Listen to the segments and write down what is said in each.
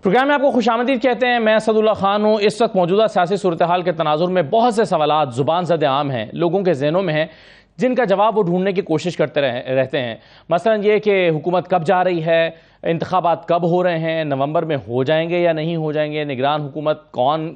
Programme में आपको खुशामदीद कहते हैं। मैं असदुल्ला खान हूँ। इस वक्त मौजूदा सियासी सूरत हाल के तनाजुर में बहुत से सवालात ज़ुबान ज़द आम हैं, लोगों के जहनों में हैं, जिनका जवाब वो ढूंढने की कोशिश करते रहते हैं। मसलन ये कि हुकूमत कब जा रही है, इंतखाबात कब हो रहे हैं, नवंबर में हो जाएंगे या नहीं हो जाएंगे, निगरान हुकूमत कौन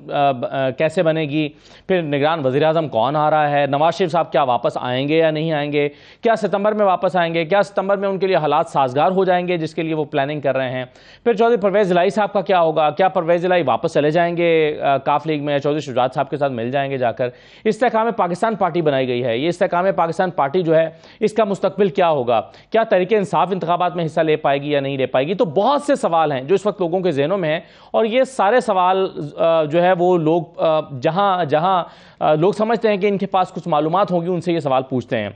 कैसे बनेगी, फिर निगरान वज़ीर आज़म कौन आ रहा है, नवाज शरीफ साहब क्या वापस आएंगे या नहीं आएंगे, क्या सितंबर में वापस आएंगे, क्या सितंबर में उनके लिए हालात साजगार हो जाएंगे जिसके लिए वो प्लानिंग कर रहे हैं, फिर चौधरी परवेज़ इलाही साहब का क्या होगा, क्या परवेज़ इलाही वापस चले जाएंगे काफ लीग में, चौधरी शुजात साहब के साथ मिल जाएंगे जाकर। इस्तेहकाम पाकिस्तान पार्टी बनाई गई है, ये इस्तेहकाम पाकिस्तान पार्टी जो है इसका मुस्तकबिल क्या होगा, क्या तहरीक इंसाफ इंतखाबात में हिस्सा ले पाएगी या नहीं ले पाएगी। तो बहुत से सवाल हैं जो इस वक्त लोगों के जहनों में हैं, और ये सारे सवाल जो है वो लोग जहां जहां लोग समझते हैं कि इनके पास कुछ मालूमात होगी, उनसे ये सवाल पूछते हैं।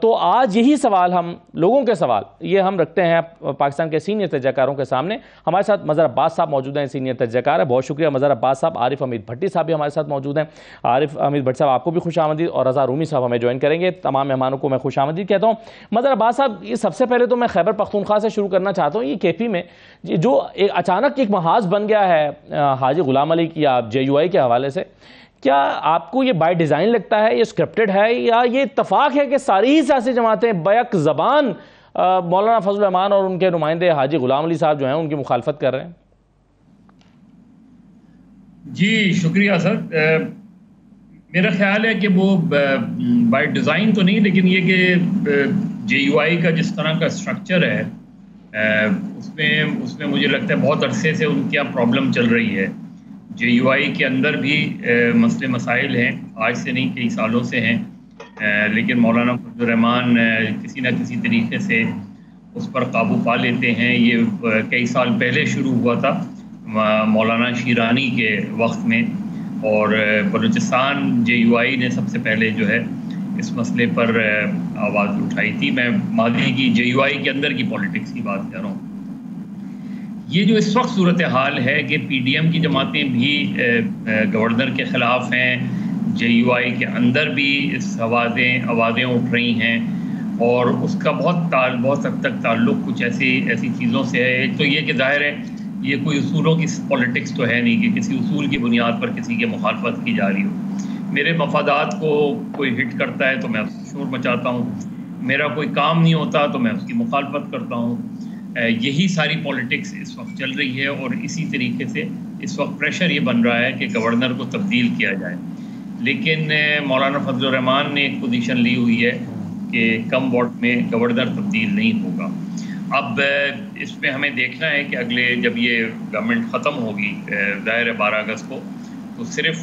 तो आज यही सवाल हम लोगों के सवाल ये हम रखते हैं पाकिस्तान के सीनियर तजज़ियाकारों के सामने। हमारे साथ मज़हर अब्बास साहब मौजूद हैं, सीनियर तजज़ियाकार है। बहुत शुक्रिया मज़हर अब्बास साहब। आरिफ हमीद भट्टी साहब भी हमारे साथ मौजूद हैं। आरिफ हमीद भट्टी साहब आपको भी खुशामदीद, और रज़ा रूमी साहब हमें ज्वाइन करेंगे। तमाम मेहमानों को मैं खुशामदीद कहता हूँ। मज़हर अब्बास साहब, ये सबसे पहले तो मैं खैबर पख्तूनख्वा से शुरू करना चाहता हूँ। ये केपी में जो अचानक एक महाज बन गया है हाजी गुलाम अली की या JUI के हवाले से, क्या आपको ये बाय डिज़ाइन लगता है, ये स्क्रिप्टेड है, या ये इत्तफाक है कि सारी ही सियासी जमातें बैक ज़बान मौलाना फजल रहमान और उनके नुमाइंदे हाजी गुलाम अली साहब जो हैं उनकी मुखालफत कर रहे हैं? जी शुक्रिया सर। मेरा ख्याल है कि वो बाय डिज़ाइन तो नहीं, लेकिन ये कि JUI का जिस तरह का स्ट्रक्चर है उसमें मुझे लगता है बहुत अरसे से उनकी यहाँ प्रॉब्लम चल रही है। JUI के अंदर भी मसले मसाइल हैं, आज से नहीं कई सालों से हैं, लेकिन मौलाना फजल रहमान किसी न किसी तरीके से उस पर काबू पा लेते हैं। ये कई साल पहले शुरू हुआ था मौलाना शीरानी के वक्त में, और बलूचिस्तान JUI ने सबसे पहले जो है इस मसले पर आवाज़ उठाई थी। मैं मादी की JUI के अंदर की पॉलिटिक्स की बात कर रहा हूँ। ये जो इस वक्त सूरत हाल है कि PDM की जमातें भी गवर्नर के ख़िलाफ़ हैं, JUI के अंदर भी इस आवाज़ें उठ रही हैं, और उसका बहुत हद तक ताल्लुक़ कुछ ऐसी चीज़ों से है। एक तो ये कि ज़ाहिर है ये कोई उसूलों की पॉलिटिक्स तो है नहीं कि किसी उसूल की बुनियाद पर किसी की मुखालफत की जा रही हो। मेरे मफादात को कोई हिट करता है तो मैं शोर मचाता हूँ, मेरा कोई काम नहीं होता तो मैं उसकी मुखालफत करता हूँ। यही सारी पॉलिटिक्स इस वक्त चल रही है, और इसी तरीके से इस वक्त प्रेशर ये बन रहा है कि गवर्नर को तब्दील किया जाए। लेकिन मौलाना फजल रहमान ने एक पोजीशन ली हुई है कि कम वोट में गवर्नर तब्दील नहीं होगा। अब इसमें हमें देखना है कि अगले जब ये गवर्नमेंट ख़त्म होगी ज़ाहिर है 12 अगस्त को, तो सिर्फ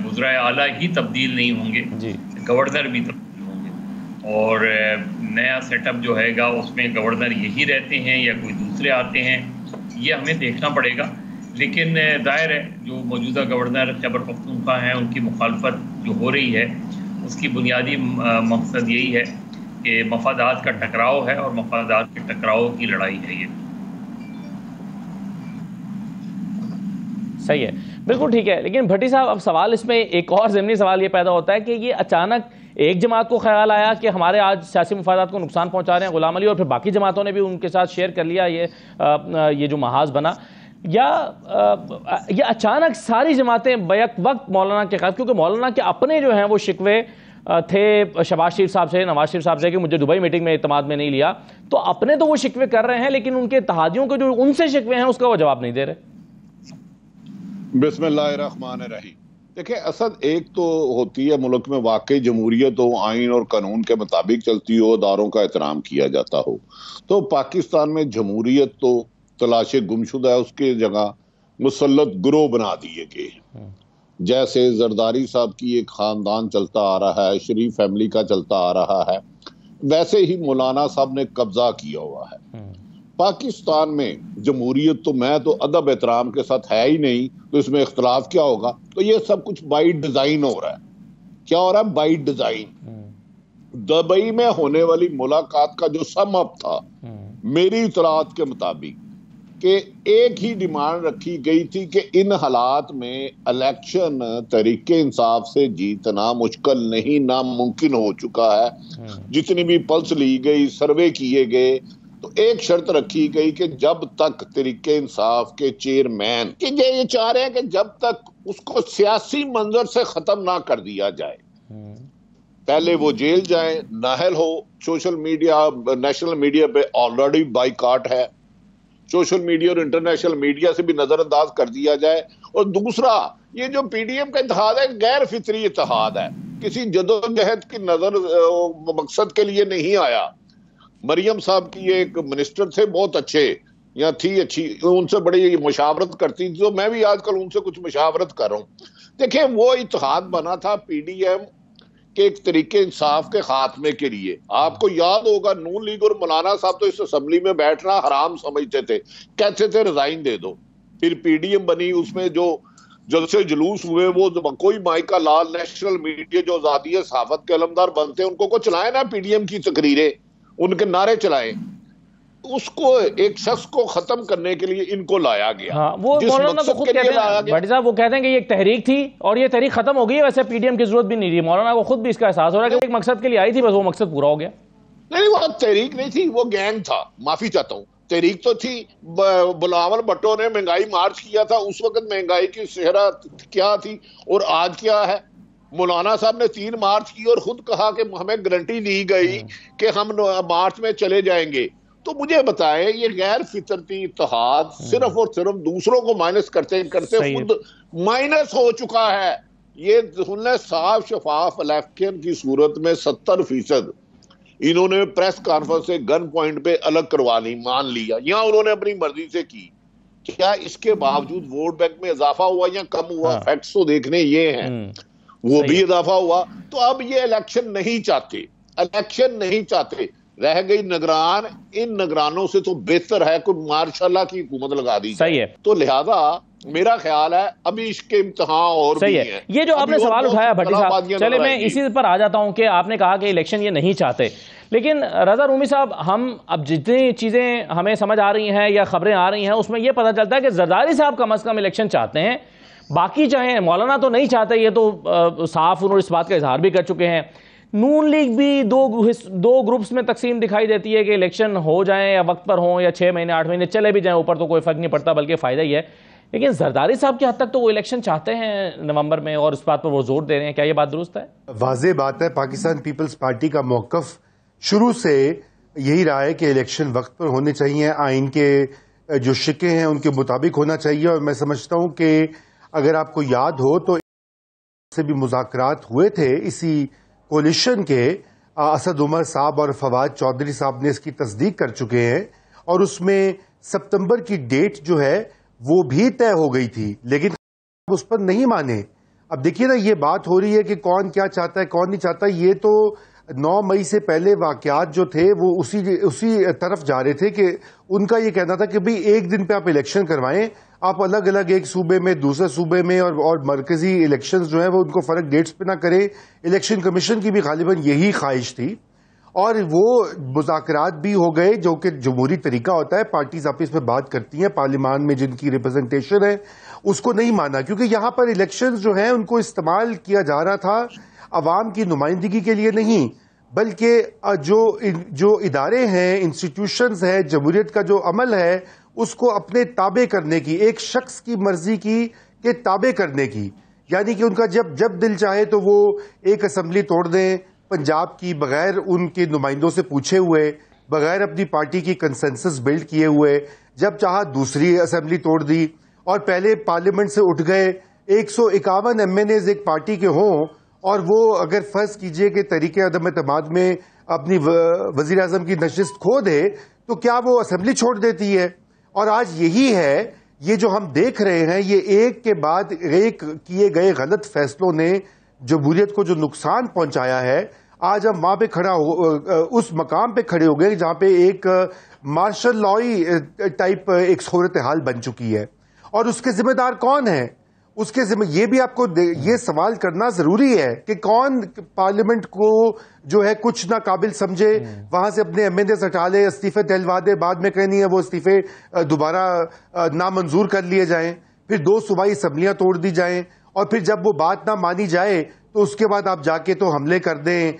वज़राए आला ही तब्दील नहीं होंगे, गवर्नर भी तब्दील होंगे, और नया सेटअप जो हैगा उसमें गवर्नर यही रहते हैं या कोई दूसरे आते हैं, ये हमें देखना पड़ेगा। लेकिन ज़ाहिर है जो मौजूदा गवर्नर खैबर पख्तूनख्वा हैं उनकी मुखालफत जो हो रही है उसकी बुनियादी मकसद यही है कि मफादात का टकराव है, और मफादात के टकराव की लड़ाई है ये। सही है, बिल्कुल ठीक है। लेकिन भट्टी साहब, अब सवाल इसमें एक और ज़मीनी सवाल ये पैदा होता है कि ये अचानक एक जमात को ख्याल आया कि हमारे आज सियासी मफादात को नुकसान पहुंचा रहे हैं गुलाम अली, और फिर बाकी जमातों ने भी उनके साथ शेयर कर लिया ये जो महाज बना, या ये अचानक सारी जमातें बैक वक्त मौलाना के खिलाफ, क्योंकि मौलाना के अपने जो हैं वो शिकवे थे शहबाज शरीफ साहब से, नवाज शरीफ साहब से कि मुझे दुबई मीटिंग में इत्तेमाद में नहीं लिया, तो अपने तो वो शिकवे कर रहे हैं, लेकिन उनके इत्तेहादियों के जो उनसे शिकवे हैं उसका वो जवाब नहीं दे रहे। बिस्मिल्लाहिर्रहमानिर्रहीम। देखिए असद, एक तो होती है मुल्क में वाकई जमहूरियत हो, आइन और कानून के मुताबिक चलती हो, अदारों का एहतराम किया जाता हो। तो पाकिस्तान में जमहूरियत तो तलाशे गुमशुदा है, उसके जगह मुसल्लत गिरोह बना दिए गए। जैसे जरदारी साहब की एक खानदान चलता आ रहा है, शरीफ फैमिली का चलता आ रहा है, वैसे ही मौलाना साहब ने कब्जा किया हुआ है। पाकिस्तान में जमहूरियत तो मैं तो अदब एहतराम के साथ है ही नहीं, तो इसमें इख्तलाफ क्या होगा। तो ये सब कुछ बाई डिजाइन हो रहा है। क्या हो रहा है? By design. दुबई में होने वाली मुलाकात का जो सम अप था मेरी इतलात के मुताबिक कि एक ही डिमांड रखी गई थी कि इन हालात में इलेक्शन तरीके इंसाफ से जीतना मुश्किल नहीं, नामुमकिन हो चुका है। जितनी भी पल्स ली गई, सर्वे किए गए, तो एक शर्त रखी गई कि जब तक तरीके इंसाफ के चेयरमैन कि ये चाह रहे हैं कि जब तक उसको सियासी मंजर से खत्म ना कर दिया जाए, पहले वो जेल जाए, नाहल हो। सोशल मीडिया, नेशनल मीडिया पे ऑलरेडी बाइकआउट है, सोशल मीडिया और इंटरनेशनल मीडिया से भी नजरअंदाज कर दिया जाए। और दूसरा, ये जो पीडीएम का इत्तेहाद है गैर फितरी इत्तेहाद है, किसी जदोजहद की नजर मकसद के लिए नहीं आया। मरियम साहब की एक मिनिस्टर थे, बहुत अच्छे, या थी अच्छी, उनसे बड़ी मुशावरत करती थी, तो मैं भी आजकल उनसे कुछ मुशावरत कर रहा हूं। देखिए, वो इत्तेहाद बना था पीडीएम के एक तरीके इंसाफ के खात्मे के लिए। आपको याद होगा, नून लीग और मौलाना साहब तो इस असेंबली में बैठना हराम समझते थे, कहते थे रिजाइन दे दो। फिर पीडीएम बनी, उसमें जो जलसे जुलूस हुए, वो कोई माइका लाल, नेशनल मीडिया जो आजादी है सहाफत के अलमदार बनते हैं, उनको चलाए ना पीडीएम की तकरीरें, उनके नारे चलाए। उसको एक शख्स को खत्म करने के लिए इनको लाया गया। हाँ, वो मौलाना तो खुद कहते हैं, भट्टी साहब वो कहते हैं कि ये एक तहरीक थी और ये तहरीक खत्म हो गई है, वैसे पीडीएम की जरूरत भी नहीं रही। मौलाना को खुद भी इसका एहसास हो रहा है कि एक मकसद के लिए आई थी, बस वो मकसद पूरा हो गया। नहीं, वो तहरीक नहीं थी, वो गैंग था। माफी चाहता हूँ, तहरीक तो थी। बिलावल भुट्टो ने महंगाई मार्च किया था, उस वक्त महंगाई की सेहरा क्या थी और आज क्या है। मौलाना साहब ने 3 मार्च की और खुद कहा कि हमें गारंटी दी गई कि हम मार्च में चले जाएंगे। तो मुझे बताएं, ये गैर फितरती इत्तेहाद सिर्फ और सिर्फ दूसरों को माइनस करते करते खुद माइनस हो चुका है। ये साफ शफाफ इलेक्शन की सूरत में 70% इन्होंने प्रेस कॉन्फ्रेंस से गन पॉइंट पे अलग करवा ली, मान लिया, या उन्होंने अपनी मर्जी से की। क्या इसके बावजूद वोट बैंक में इजाफा हुआ या कम हुआ? फैक्ट्स तो देखने ये हैं, वो भी इजाफा हुआ। तो अब ये इलेक्शन नहीं चाहते, रह गई निगरान। इन निगरानों से तो बेहतर है कोई मार्शाल्लाह की हुकूमत लगा दी। सही है। तो लिहाजा मेरा ख्याल है अभी इसके इम्तिहान और सही भी है। ये जो आपने सवाल उठाया भट्टी साहब, चले मैं इसी पर आ जाता हूं कि आपने कहा कि इलेक्शन ये नहीं चाहते, लेकिन रजा रूमी साहब, हम अब जितनी चीजें हमें समझ आ रही हैं या खबरें आ रही हैं, उसमें यह पता चलता है कि जरदारी साहब कम से कम इलेक्शन चाहते हैं, बाकी चाहे मौलाना तो नहीं चाहते। ये तो साफ उन्होंने इस बात का इजहार भी कर चुके हैं। नून लीग भी दो ग्रुप्स में तकसीम दिखाई देती है कि इलेक्शन हो जाए या वक्त पर हो या 6 महीने 8 महीने चले भी जाएं ऊपर तो कोई फर्क नहीं पड़ता, बल्कि फायदा ही है। लेकिन जरदारी साहब की हद तक तो वो इलेक्शन चाहते हैं नवंबर में और इस बात पर वो जोर दे रहे हैं। क्या ये बात दुरुस्त है? वाज़ेह बात है, पाकिस्तान पीपल्स पार्टी का मौकफ शुरू से यही रहा है कि इलेक्शन वक्त पर होने चाहिए, आइन के जो शिके हैं उनके मुताबिक होना चाहिए। और मैं समझता हूं कि अगर आपको याद हो तो से भी मुज़ाकरात हुए थे इसी कोलिशन के, असद उमर साहब और फवाद चौधरी साहब ने इसकी तस्दीक कर चुके हैं, और उसमें सितंबर की डेट जो है वो भी तय हो गई थी, लेकिन उस पर नहीं माने। अब देखिए ना, ये बात हो रही है कि कौन क्या चाहता है कौन नहीं चाहता। ये तो 9 मई से पहले वाकयात जो थे वो उसी तरफ जा रहे थे कि उनका ये कहना था कि भाई एक दिन पे आप इलेक्शन करवाएं, आप अलग अलग एक सूबे में दूसरे सूबे में और मरकजी इलेक्शंस जो है वो उनको फर्क डेट्स पे ना करें। इलेक्शन कमीशन की भी गालिबन यही ख्वाहिश थी, और वो मुज़ाकरात भी हो गए, जो कि जमहूरी तरीका होता है, पार्टीज आपस में बात करती हैं, पार्लियामान में जिनकी रिप्रेजेंटेशन है उसको नहीं माना, क्योंकि यहां पर इलेक्शंस जो हैं उनको इस्तेमाल किया जा रहा था अवाम की नुमाइंदगी के लिए नहीं, बल्कि जो इदारे हैं, इंस्टीट्यूशंस हैं, जमहूरियत का जो अमल है उसको अपने ताबे करने की, एक शख्स की मर्जी के ताबे करने की। यानी कि उनका जब दिल चाहे तो वो एक असेंबली तोड़ दें पंजाब की, बगैर उनके नुमाइंदों से पूछे हुए, बगैर अपनी पार्टी की कंसेंसस बिल्ड किए हुए, जब चाहा दूसरी असेंबली तोड़ दी, और पहले पार्लियामेंट से उठ गए 151 एमएनएज एक पार्टी के हों, और वो अगर फर्ज कीजिए कि तरीके अदम एतमाद में अपनी वजीर आजम की नशिस्त खो दे तो क्या वो असेंबली छोड़ देती है? और आज यही है, ये जो हम देख रहे हैं, ये एक के बाद एक किए गए गलत फैसलों ने जमहूरियत को जो नुकसान पहुंचाया है, आज हम वहां पे उस मकाम पे खड़े हो गए जहां पे एक मार्शल लॉई टाइप एक सूरत हाल बन चुकी है। और उसके जिम्मेदार कौन है? ये भी आपको ये सवाल करना जरूरी है कि कौन पार्लियामेंट को जो है कुछ ना काबिल समझे, वहां से अपने एमएनएस हटा ले, इस्तीफे दिलवा दे, बाद में कहनी है वो इस्तीफे दोबारा नामंजूर कर लिए जाएं, फिर 2 सूबाई असेंबलियां तोड़ दी जाएं, और फिर जब वो बात ना मानी जाए तो उसके बाद आप जाके तो हमले कर दें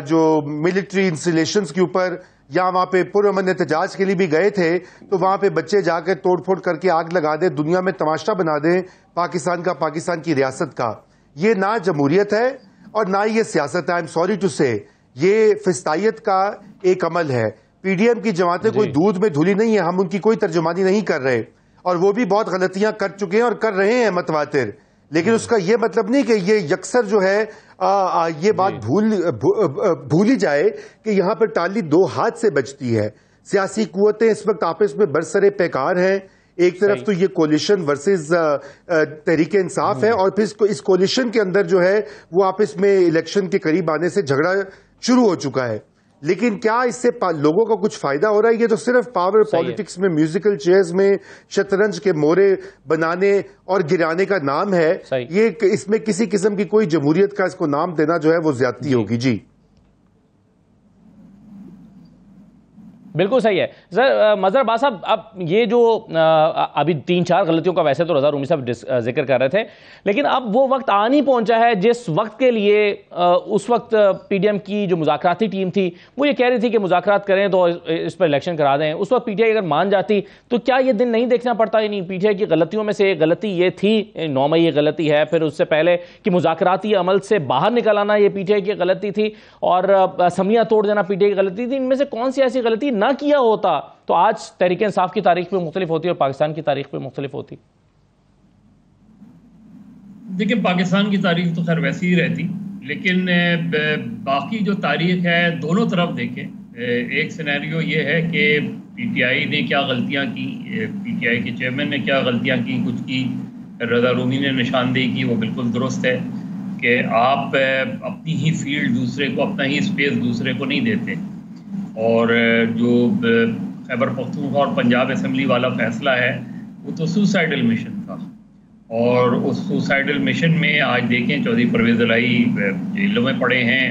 जो मिलिट्री इंस्टॉलेशंस के ऊपर, या वहां पे पुरअमन एहतजाज के लिए भी गए थे तो वहां पे बच्चे जाकर तोड़फोड़ करके आग लगा दे, दुनिया में तमाशा बना दें पाकिस्तान का, पाकिस्तान की रियासत का। ये ना जमहूरियत है और ना ये सियासत है। आई एम सॉरी टू से, ये फिस्तायत का एक अमल है। पीडीएम की जमातें कोई दूध में धुली नहीं है, हम उनकी कोई तर्जुमानी नहीं कर रहे, और वो भी बहुत गलतियां कर चुके हैं और कर रहे हैं मतवातिर, लेकिन उसका ये मतलब नहीं कि ये यकसर जो है ये बात भूली जाए कि यहां पर टाली दो हाथ से बचती है। सियासी कुव्वतें इस वक्त आपस में बरसरे पैकार हैं। एक तरफ तो ये कोलिशन वर्सेस तहरीक इंसाफ है, और फिर इस कोलिशन के अंदर जो है वो आपस में इलेक्शन के करीब आने से झगड़ा शुरू हो चुका है। लेकिन क्या इससे लोगों को कुछ फायदा हो रहा है? ये तो सिर्फ पावर पॉलिटिक्स में, म्यूजिकल चेयर्स में शतरंज के मोरे बनाने और गिराने का नाम है। ये इसमें किसी किस्म की कोई जमहूरियत का इसको नाम देना जो है वो ज्यादती होगी। जी बिल्कुल सही है सर। मजहर अब्बास साहब, अब ये जो अभी 3-4 गलतियों का वैसे तो रजा रूमी साहब जिक्र कर रहे थे, लेकिन अब वो वक्त आ नहीं पहुंचा है जिस वक्त के लिए उस वक्त पीडीएम की जो मुज़ाकराती टीम थी वो ये कह रही थी कि मुज़ाकरात करें तो इस पर इलेक्शन करा दें। उस वक्त पीटीआई अगर मान जाती तो क्या ये दिन नहीं देखना पड़ता? नहीं, पीटीआई की गलतियों में से एक गलती ये थी, 9 मई ये गलती है, फिर उससे पहले कि मुज़ाकराती अमल से बाहर निकल आना ये पीटीआई की गलती थी, और असम्बलियां तोड़ देना पीटीआई की गलती थी। इनमें से कौन सी ऐसी गलती ना किया होता तो आज तहरीक इंसाफ की तारीख पे मुख्तलिफ होती और पाकिस्तान की तारीख पे मुख्तलिफ होती? देखिए, पाकिस्तान की तारीख तो खैर वैसी ही रहती, लेकिन बाकी जो तारीख है दोनों तरफ देखें। एक सिनेरियो ये है कि पीटीआई ने क्या गलतियां की, पीटीआई के चेयरमैन ने क्या गलतियां की, कुछ की, रजा रूमी ने निशानदेही की, वो बिल्कुल दुरुस्त है कि आप अपनी ही फील्ड दूसरे को, अपना ही स्पेस दूसरे को नहीं देते। और जो खैबर पख्तूनख्वा और पंजाब असेंबली वाला फैसला है वो तो सुसाइडल मिशन था, और उस सुसाइडल मिशन में आज देखें चौधरी परवेज़ इलाही जेलों में पड़े हैं।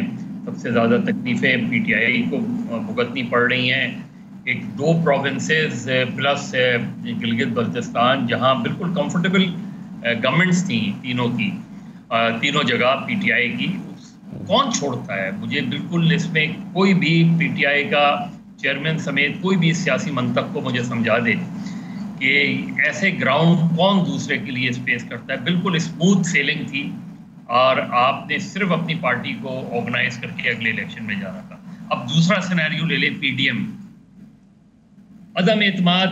सबसे ज़्यादा तकलीफ़ें पीटीआई को भुगतनी पड़ रही हैं। 2 प्रोविंसेस प्लस गिलगित बल्तिस्तान जहाँ बिल्कुल कंफर्टेबल गवर्नमेंट्स थी तीनों की, तीनों जगह पीटीआई की, कौन छोड़ता है? मुझे बिल्कुल इसमें कोई भी पीटीआई का चेयरमैन समेत कोई भी सियासी मंतक को मुझे समझा दे कि ऐसे ग्राउंड कौन दूसरे के लिए स्पेस करता है। बिल्कुल स्मूथ सेलिंग थी, और आपने सिर्फ अपनी पार्टी को ऑर्गेनाइज करके अगले इलेक्शन में जाना था। अब दूसरा सिनेरियो ले ले, पीडीएम अदम एतमाद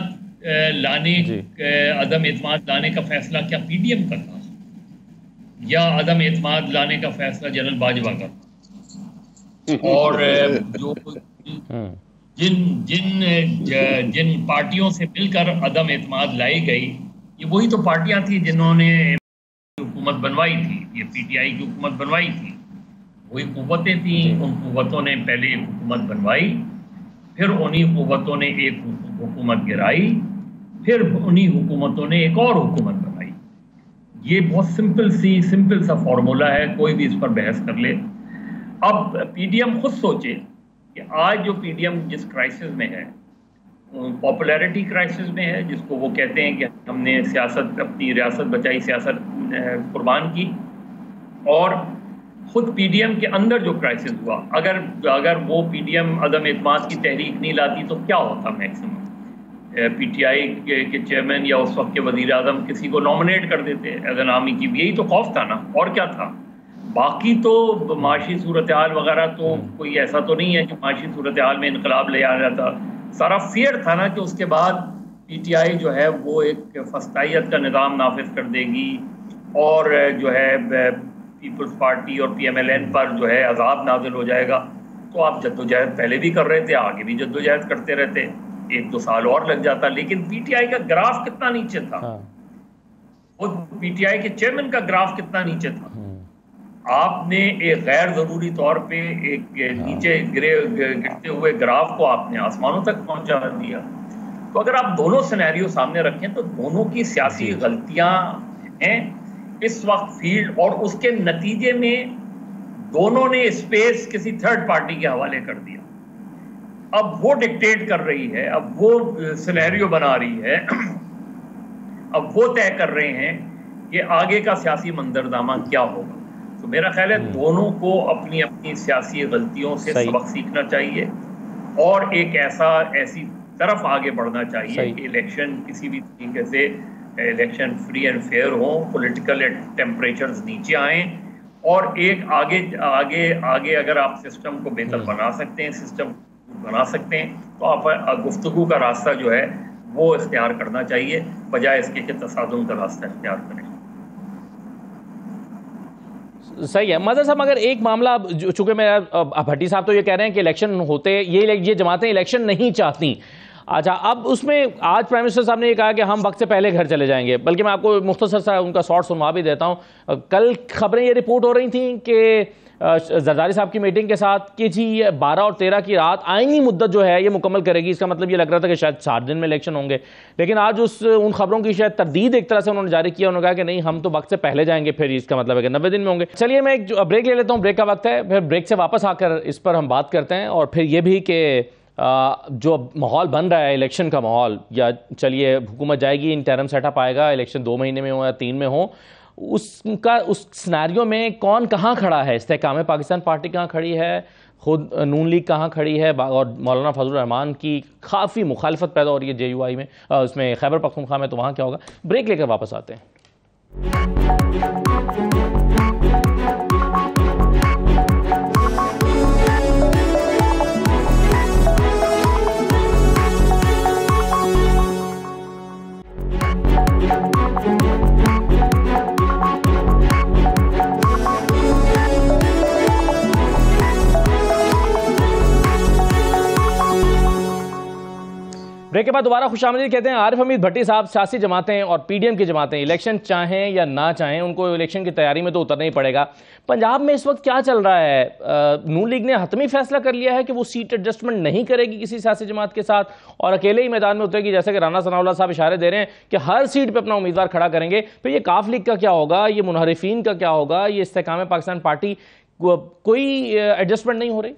लाने का फैसला क्या पीडीएम का था, या अदम एतमाद लाने का फैसला जनरल बाजवा का था? और जो जिन पार्टियों से मिलकर अदम एतमाद लाई गई, ये वही तो पार्टियां थी जिन्होंने हुकूमत बनवाई थी, ये पीटीआई की हुकूमत बनवाई थी। वही कुव्वतें थी, उन कुव्वतों ने पहले एक हुकूमत बनवाई, फिर उन्हीं कुव्वतों ने एक हुकूमत गिराई, फिर उन्हीं हुकूमतों ने एक और हुकूमत बनाई। ये बहुत सिंपल सा फॉर्मूला है, कोई भी इस पर बहस कर ले। अब पीडीएम खुद सोचे कि आज जो पीडीएम जिस क्राइसिस में है, पॉपुलैरिटी क्राइसिस में है, जिसको वो कहते हैं कि हमने सियासत, अपनी रियासत बचाई, सियासत कुर्बान की, और खुद पीडीएम के अंदर जो क्राइसिस हुआ, अगर वो पीडीएम अदम एतमाद की तहरीक नहीं लाती तो क्या होता? मैक्सिमम पीटीआई के चेयरमैन या उस वक्त के वजीर आजम किसी को नॉमिनेट कर देते एज़न आर्मी की। यही तो खौफ था ना, और क्या था? बाकी तो माशी सूरत हाल वगैरह तो कोई ऐसा तो नहीं है कि माशी सूरत हाल में इनकलाब ले आ जाता। सारा फियर था ना कि उसके बाद पीटीआई जो है वो एक फस्तायत का निज़ाम नाफिज कर देगी, और जो है पीपल्स पार्टी और पीएमएलएन पर जो है अजाब नाजिल हो जाएगा। तो आप जद्दोजहद पहले भी कर रहे थे, आगे भी जद्दोजहद करते रहते, 1-2 साल और लग जाता। लेकिन पीटीआई का ग्राफ कितना नीचे था, वो पीटीआई के चेयरमैन का ग्राफ कितना नीचे था। आपने एक गैर जरूरी तौर पे एक नीचे गिरते हुए ग्राफ को आपने आसमानों तक पहुंचा दिया। तो अगर आप दोनों सिनेरियो सामने रखें तो दोनों की सियासी गलतियां हैं इस वक्त फील्ड, और उसके नतीजे में दोनों ने स्पेस किसी थर्ड पार्टी के हवाले कर दिया। अब वो डिक्टेट कर रही है, अब वो सिनेरियो बना रही है, अब वो तय कर रहे हैं कि आगे का सियासी मंजरनामा क्या होगा। तो मेरा ख्याल है दोनों को अपनी अपनी सियासी गलतियों से सबक सीखना चाहिए, और एक ऐसी तरफ आगे बढ़ना चाहिए कि इलेक्शन किसी भी तरीके से इलेक्शन फ्री एंड फेयर हो, पॉलिटिकल टेम्परेचर्स नीचे आए, और एक आगे अगर आप सिस्टम को बेहतर बना सकते हैं, सिस्टम बना सकते हैं, तो आप गुफ्तगू का रास्ता जो है वो इख्तियार करना चाहिए, बजाय इसके कि तसादुम का रास्ता इख्तियार करें। सही है मदर साहब, मगर एक मामला, चूंकि मैं भट्टी साहब तो ये कह रहे हैं कि इलेक्शन होते ये जमातें इलेक्शन नहीं चाहती। अच्छा, अब उसमें आज प्राइम मिनिस्टर साहब ने ये कहा कि हम वक्त से पहले घर चले जाएंगे, बल्कि मैं आपको मुख्तसर सा उनका शॉर्ट सुनवा भी देता हूं। कल खबरें ये रिपोर्ट हो रही थी कि जरदारी साहब की मीटिंग के साथ कि जी 12 और 13 की रात आईनी मुद्दत जो है ये मुकम्मल करेगी। इसका मतलब ये लग रहा था कि शायद 4 दिन में इलेक्शन होंगे, लेकिन आज उन खबरों की शायद तरदीद एक तरह से उन्होंने जारी किया। उन्होंने कहा कि नहीं, हम तो वक्त से पहले जाएंगे, फिर इसका मतलब है कि 90 दिन में होंगे। चलिए मैं एक ब्रेक ले लेता हूँ, ब्रेक का वक्त है, फिर ब्रेक से वापस आकर इस पर हम बात करते हैं। और फिर ये भी कि जो माहौल बन रहा है इलेक्शन का माहौल, या चलिए हुकूमत जाएगी, इंटरम सेटअप आएगा, इलेक्शन 2 महीने में हो या 3 में हो, उसका उस सिनेरियो में कौन कहाँ खड़ा है। इस्तेहकाम पाकिस्तान पार्टी कहाँ खड़ी है, खुद नून लीग कहाँ खड़ी है, और मौलाना फजलुर रहमान की काफ़ी मुखालफत पैदा हो रही है JUI में, उसमें खैबर पख्तूनख्वा में, तो वहाँ क्या होगा। ब्रेक लेकर वापस आते हैं। ब्रेक के बाद दोबारा खुशामदीद कहते हैं। आरिफ हमीद भट्टी साहब, सियासी जमातें और PDM की जमातें इलेक्शन चाहें या ना चाहें, उनको इलेक्शन की तैयारी में तो उतरना ही पड़ेगा। पंजाब में इस वक्त क्या चल रहा है? नून लीग ने हतमी फैसला कर लिया है कि वो सीट एडजस्टमेंट नहीं करेगी किसी सियासी जमात के साथ और अकेले ही मैदान में उतरेगी, जैसे कि राना सनाउल्लाह साहब इशारे दे रहे हैं कि हर सीट पर अपना उम्मीदवार खड़ा करेंगे। फिर ये काफ लीग का क्या होगा, ये मुनहरिफीन का क्या होगा, ये इस्तेहकाम पाकिस्तान पार्टी, कोई एडजस्टमेंट नहीं हो रही।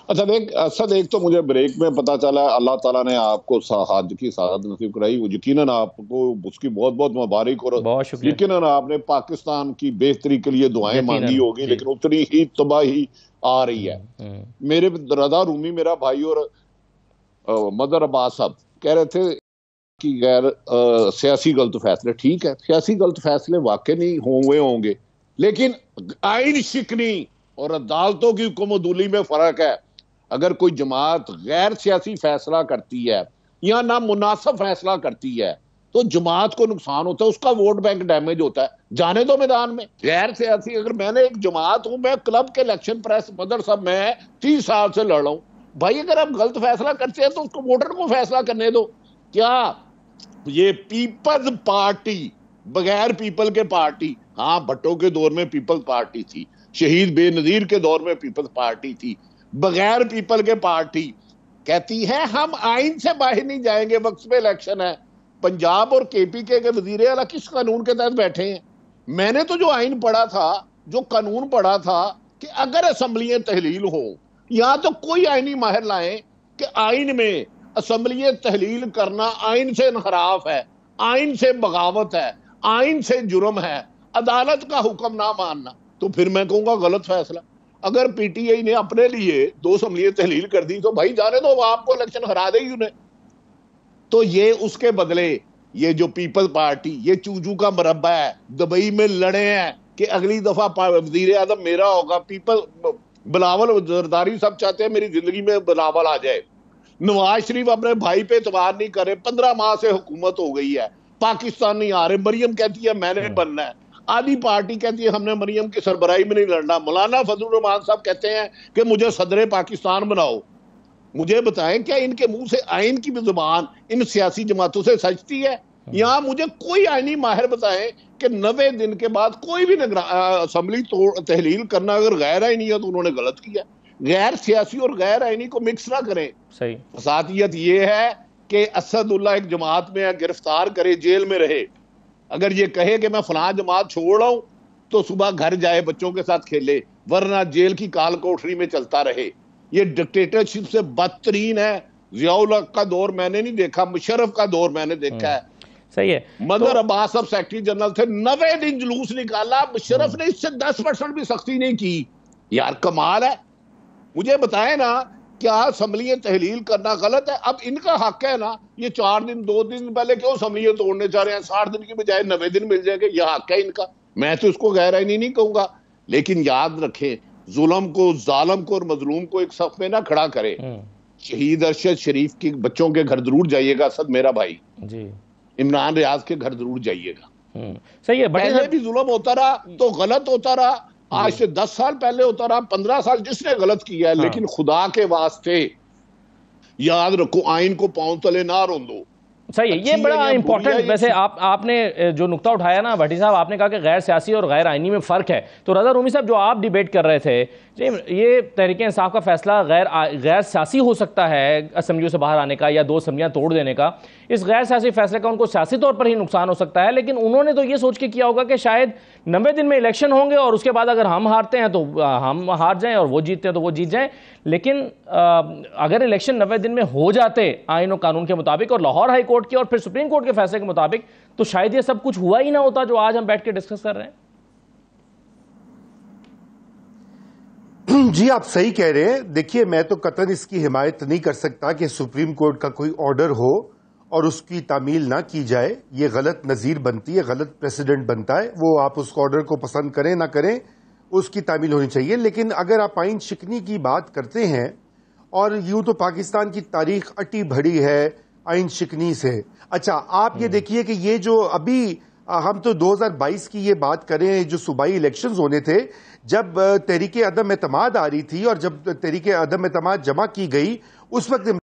अच्छा एक तो मुझे ब्रेक में पता चला, अल्लाह ताला ने आपको हज की सादत नसीब कराई, यकीनन आपको उसकी बहुत बहुत मुबारक, और यकीनन आपने पाकिस्तान की बेहतरी के लिए दुआएं मांगी होगी, लेकिन उतनी ही तबाही आ रही है। मेरे रजा रूमी मेरा भाई और मदर अब्बास साहब कह रहे थे कि गैर सियासी गलत फैसले, ठीक है, सियासी गलत फैसले वाकई नहीं हुए होंगे, लेकिन आइन शिकनी और अदालतों की हुक्मदुली में फर्क है। अगर कोई जमात गैर सियासी फैसला करती है या ना मुनासिब फैसला करती है तो जमात को नुकसान होता है, उसका वोट बैंक डैमेज होता है। जाने दो मैदान में गैर सियासी, अगर मैंने एक जमात हूं, मैं क्लब के इलेक्शन प्रेस मदर साहब मैं 30 साल से लड़ रहा हूं भाई, अगर आप गलत फैसला करते हैं तो उसको वोटर को फैसला करने दो। क्या ये पीपल्स पार्टी बगैर पीपल के पार्टी, हाँ भट्टो के दौर में पीपल्स पार्टी थी, शहीद बेनजीर के दौर में पीपल्स पार्टी थी, बगैर पीपल के पार्टी कहती है हम आइन से बाहर नहीं जाएंगे, वक्त पे इलेक्शन है। पंजाब और KPK के वजीर आला किस कानून के तहत बैठे हैं? मैंने तो जो आइन पढ़ा था, जो कानून पढ़ा था कि अगर असम्बलियां तहलील हो, या तो कोई आइनी माहिर लाए कि आइन में असम्बलियां तहलील करना आइन से इनहराफ है, आइन से बगावत है, आइन से जुर्म है, अदालत का हुक्म ना मानना, तो फिर मैं कहूंगा गलत फैसला। अगर PTI ने अपने लिए 2 असम्बलियां तहलील कर दी तो भाई जाने दो, आपको इलेक्शन हरा देगी उन्हें। तो ये उसके बदले ये जो पीपल पार्टी, ये चूजू का मरब्बा है, दुबई में लड़े हैं कि अगली दफा वजीर आजम मेरा होगा। पीपल बिलावल जरदारी सब चाहते हैं मेरी जिंदगी में बिलावल आ जाए। नवाज शरीफ अपने भाई पे एतबार नहीं करे, 15 माह से हुकूमत हो गई है, पाकिस्तान नहीं आ रहे। मरियम कहती है मैंने बनना है, आधी पार्टी कहती है हमने मरियम की सरबराही में नहीं लड़ना। मौलाना फजलुर रहमान साहब कहते हैं कि मुझे सदर पाकिस्तान बनाओ। मुझे बताएं क्या इनके मुंह से आइन की भी जुबान इन सियासी जमातों से सजती है? यहाँ मुझे कोई आइनी माहिर बताएं कि 90 दिन के बाद कोई भी असम्बली तहलील करना अगर गैर आइनी है तो उन्होंने गलत किया। गैर सियासी और गैर आइनी को मिक्स ना करें। सही फसादियत ये है कि असदुल्ला एक जमात में गिरफ्तार करे, जेल में रहे, अगर ये कहे कि मैं फलां जमात छोड़ रहा हूं तो सुबह घर जाए बच्चों के साथ खेले, वरना जेल की काल कोठरी में चलता रहे। ये डिक्टेटरशिप से बदतरीन है। जियाउल हक का दौर मैंने नहीं देखा, मुशर्रफ का दौर मैंने देखा है। सही है। मदर अब्बास साहब सेक्रेटरी जनरल थे, 90 दिन जुलूस निकाला, मुशर्रफ ने इससे 10% भी सख्ती नहीं की। यार कमाल है। मुझे बताए ना क्या असम्बलियां तहलील करना गलत है? अब इनका हक है ना, ये 4 दिन 2 दिन पहले क्यों असम्बलियां तोड़ने जा रहे हैं? 60 दिन की बजाय 90 दिन मिल जाएंगे, यह हक है इनका। मैं तो इसको गैर आईनी नहीं कहूंगा, लेकिन याद रखें, जुल्म को, जालिम को और मजलूम को एक सफ में ना खड़ा करे। शहीद अरशद शरीफ के बच्चों के घर जरूर जाइएगा, असद मेरा भाई जी, इमरान रियाज के घर जरूर जाइएगा। सही है, पहले भी जुल्म होता रहा तो गलत होता रहा, आज से 10 साल पहले होता रहा, 15 साल, जिसने गलत किया है। लेकिन खुदा के वास्ते याद रखो, आइन को पांव तले ना रोंदो। सही है, ये बड़ा इंपॉर्टेंट। वैसे आपने जो नुक्ता उठाया ना भट्टी साहब, आपने कहा कि गैर सियासी और गैर आईनी में फ़र्क है। तो रज़ा रूमी साहब, जो आप डिबेट कर रहे थे, ये तहरीक इंसाफ का फैसला गैर सियासी हो सकता है, असम्बलियों से बाहर आने का या 2 असम्बलियां तोड़ देने का। इस गैर सियासी फैसले का उनको सियासी तौर पर ही नुकसान हो सकता है, लेकिन उन्होंने तो ये सोच के किया होगा कि शायद 90 दिन में इलेक्शन होंगे और उसके बाद अगर हम हारते हैं तो हम हार जाएं और वो जीतते हैं तो वो जीत जाएं। लेकिन अगर इलेक्शन 90 दिन में हो जाते आइन और कानून के मुताबिक और लाहौर हाई कोर्ट के और फिर सुप्रीम कोर्ट के फैसले के मुताबिक, तो शायद ये सब कुछ हुआ ही ना होता जो आज हम बैठ के डिस्कस कर रहे हैं। जी, आप सही कह रहे हैं। देखिए, मैं तो कतई इसकी हिमायत नहीं कर सकता कि सुप्रीम कोर्ट का कोई ऑर्डर हो और उसकी तामील ना की जाए। ये गलत नज़ीर बनती है, गलत प्रेसिडेंट बनता है। वो आप उस ऑर्डर को पसंद करें ना करें, उसकी तामील होनी चाहिए। लेकिन अगर आप आइन शिकनी की बात करते हैं, और यूं तो पाकिस्तान की तारीख अटी भड़ी है आइन शिकनी से। अच्छा, आप ये देखिए कि ये जो अभी हम तो 2022 की ये बात करें, जो सूबाई इलेक्शंस होने थे, जब तहरीक अदम एतमाद आ रही थी और जब तहरीक अदम एतमाद जमा की गई, उस वक्त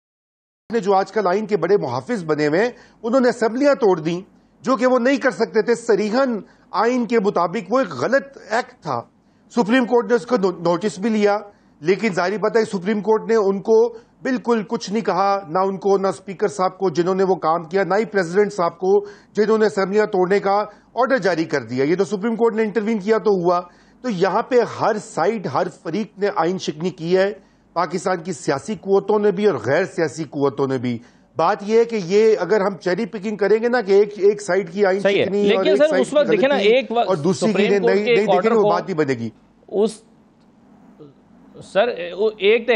ने जो आजकल आइन के बड़े मुहाफिज बने हुए, उन्होंने असेंबलियां तोड़ दी, जो कि वो नहीं कर सकते थे। सरीहन आइन के मुताबिक वो एक गलत एक्ट था। सुप्रीम कोर्ट ने उसको नोटिस भी लिया, लेकिन जाहिर बात है सुप्रीम कोर्ट ने उनको बिल्कुल कुछ नहीं कहा, ना उनको, ना स्पीकर साहब को जिन्होंने वो काम किया, ना ही प्रेसिडेंट साहब को जिन्होंने असेंबलियां तोड़ने का ऑर्डर जारी कर दिया। ये तो सुप्रीम कोर्ट ने इंटरवीन किया तो हुआ। तो यहां पे हर साइड, हर फरीक ने आइन शिकनी की है, पाकिस्तान की सियासी कुव्वतों ने भी और गैर सियासी कुव्वतों ने भी। बात यह है कि ये अगर हम चेरी पिकिंग करेंगे ना कि एक साइड की आइन शिकनी और एक साइड उस वक्त देखे ना, एक और दूसरी की नहीं देखेंगे, वो बात नहीं बनेगी। उस सर एक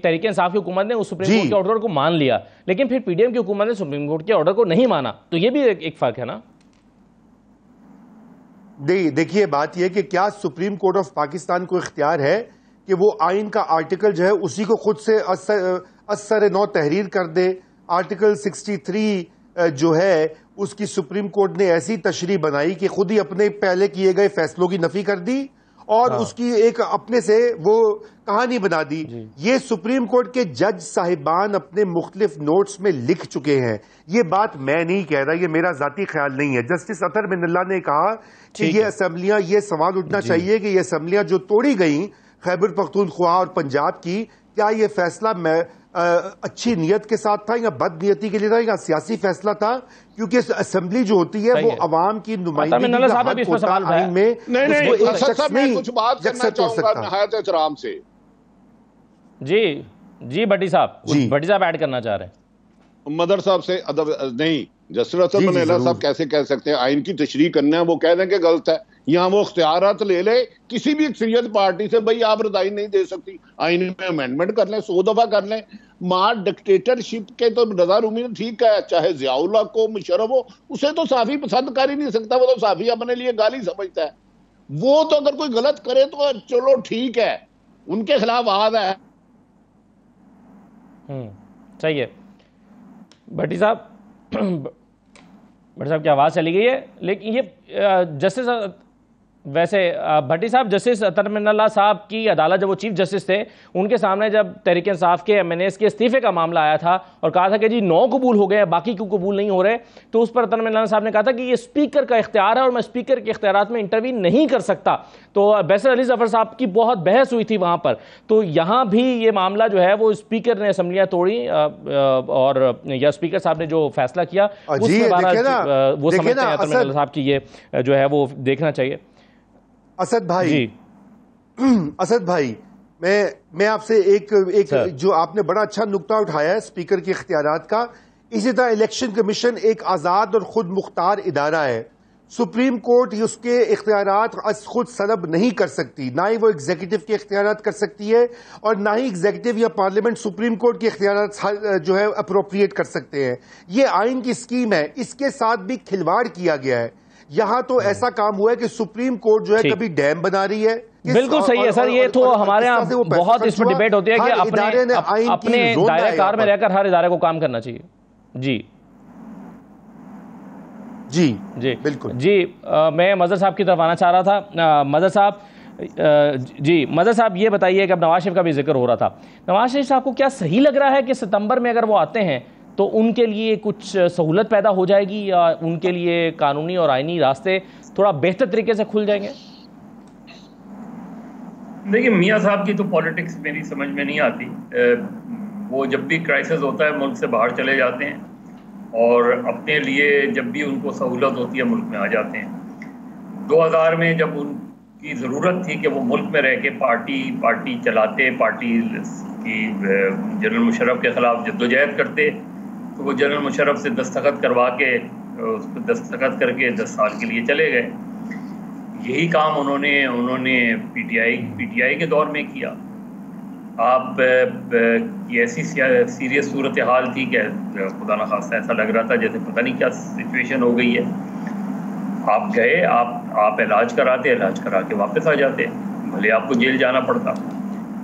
तहरीक इंसाफ की हुकूमत ने उस सुप्रीम कोर्ट के ऑर्डर को मान लिया, लेकिन फिर पीडीएम की हुकूमत ने सुप्रीम कोर्ट के ऑर्डर को नहीं माना। तो ये भी एक फर्क है ना। देखिए, बात यह कि क्या सुप्रीम कोर्ट ऑफ पाकिस्तान को इख्तियार है कि वो आइन का आर्टिकल जो है उसी को खुद से असर नौ तहरीर कर दे। आर्टिकल 63 जो है उसकी सुप्रीम कोर्ट ने ऐसी तशरीह बनाई कि खुद ही अपने पहले किए गए फैसलों की नफी कर दी और उसकी एक अपने से वो कहानी बना दी। ये सुप्रीम कोर्ट के जज साहिबान अपने मुख्तलिफ नोट्स में लिख चुके हैं। ये बात मैं नहीं कह रहा, ये मेरा जाती ख्याल नहीं है। जस्टिस अतर बिनल्ला ने कहा कि ये असेंबलियां, ये सवाल उठना चाहिए कि ये असेंबलियां जो तोड़ी गई खैबर पख्तूनख्वा और पंजाब की, क्या ये फैसला अच्छी नीयत के साथ था या बद नियती के लिए था या सियासी फैसला था? क्योंकि असेंबली जो होती है वो अवाम की नुमाइंदगी का हक होता है आइन में। नहीं, एक शख्स नहीं कुछ बात करना चाहूंगा नहायत एहतराम से। जी भट्टी साहब ऐड करना चाह रहे हैं। मदर साहब से अदब नहीं, जस्टिस असद बिनल्ला साहब कैसे कह सकते हैं आइन की तशरीह करना है, वो कह दें कि गलत है। यहाँ वो इख्तियारात ले ले किसी भी अक्सरियत पार्टी से, भाई आप रदाई नहीं दे सकती, आइन में अमेंडमेंट कर लें, 100 दफा कर लें। मां डिक्टेटरशिप के तो रजा रूमी ने ठीक है, चाहे जियाउल्लाह को, मुशर्रफ हो, उसे तो साफी पसंद कर ही नहीं सकता, वो तो साफी अपने लिए गाली समझता है। वो तो अगर कोई गलत करे तो चलो ठीक है, उनके खिलाफ आवाज है। सही है भट्टी साहब की आवाज़ चली गई है। लेकिन ये जस्टिस वैसे भट्टी साहब, जस्टिस अतर बिनल्ला साहब की अदालत, जब वो चीफ जस्टिस थे, उनके सामने जब तहरीक इंसाफ के MNAs के इस्तीफे का मामला आया था और कहा था कि जी 9 कबूल हो गए, बाकी क्यों कबूल नहीं हो रहे, तो उस पर अतर बिनल्ला साहब ने कहा था कि ये स्पीकर का इख्तियार है और मैं स्पीकर के इख्तियारात में इंटरवीन नहीं कर सकता। तो बैसर अली जफर साहब की बहुत बहस हुई थी वहाँ पर। तो यहाँ भी ये मामला जो है वो स्पीकर ने असम्बलियाँ तोड़ी और या स्पीकर साहब ने जो फैसला किया उसमें वो समझते हैं अतर बिनल्ला साहब की ये जो है वो देखना चाहिए। असद भाई, मैं आपसे एक जो आपने बड़ा अच्छा नुक्ता उठाया है स्पीकर के इख्तियारात का। इसी तरह इलेक्शन कमीशन एक आजाद और खुद मुख्तार इदारा है। सुप्रीम कोर्ट उसके इख्तियारात खुद सलब नहीं कर सकती, ना ही वो एग्जीक्यूटिव के इख्तियारात कर सकती है और ना ही एग्जीक्यूटिव या पार्लियामेंट सुप्रीम कोर्ट के इख्तियारात जो है अप्रोप्रिएट कर सकते हैं। ये आइन की स्कीम है, इसके साथ भी खिलवाड़ किया गया है। यहां तो ऐसा काम हुआ है कि सुप्रीम कोर्ट जो है कभी डैम बना रही है। बिल्कुल सही है सर, ये तो हमारे यहाँ बहुत इसमें डिबेट होती है कि अपने दायरे कार में रहकर हर इदारे को काम करना चाहिए। जी जी जी बिल्कुल जी। मैं मजहर साहब की तरफ आना चाह रहा था। मजहर साहब, जी मजहर साहब, ये बताइए कि अब नवाज शरीफ का भी जिक्र हो रहा था, नवाज शरीफ साहब को क्या सही लग रहा है कि सितंबर में अगर वो आते हैं तो उनके लिए कुछ सहूलत पैदा हो जाएगी या उनके लिए कानूनी और आईनी रास्ते थोड़ा बेहतर तरीके से खुल जाएंगे? देखिए, मियाँ साहब की तो पॉलिटिक्स मेरी समझ में नहीं आती। वो जब भी क्राइसिस होता है मुल्क से बाहर चले जाते हैं और अपने लिए जब भी उनको सहूलत होती है मुल्क में आ जाते हैं। 2000 में जब उनकी ज़रूरत थी कि वो मुल्क में रह के पार्टी चलाते, पार्टी की जनरल मुशर्रफ के ख़िलाफ़ जद्दोजहद करते, तो वो जनरल मुशर्रफ से दस्तखत करवा के उस पर दस्तखत करके 10 साल के लिए चले गए। यही काम उन्होंने पीटीआई के दौर में किया। आप ऐसी सीरियस सूरत हाल थी कि खुदा न खास्ता ऐसा लग रहा था जैसे पता नहीं क्या सिचुएशन हो गई है। आप गए, आप इलाज कराते, इलाज करा के वापस आ जाते, भले आपको जेल जाना पड़ता।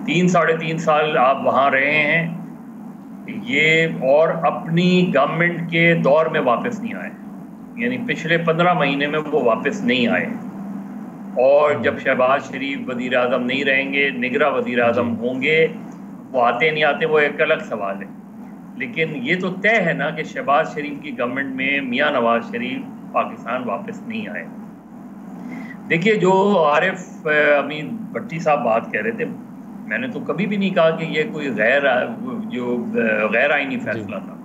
3-3.5 साल आप वहाँ रहे हैं ये, और अपनी गवर्नमेंट के दौर में वापस नहीं आए, यानी पिछले 15 महीने में वो वापस नहीं आए। और जब शहबाज शरीफ वज़ीर आज़म नहीं रहेंगे, निगरां वज़ीर आज़म होंगे, वो आते नहीं आते वो एक अलग सवाल है। लेकिन ये तो तय है ना कि शहबाज शरीफ की गवर्नमेंट में मियाँ नवाज शरीफ पाकिस्तान वापस नहीं आए। देखिए, जो आरिफ अमीन भट्टी साहब बात कह रहे थे, मैंने तो कभी भी नहीं कहा कि ये कोई गैर आईनी फैसला था।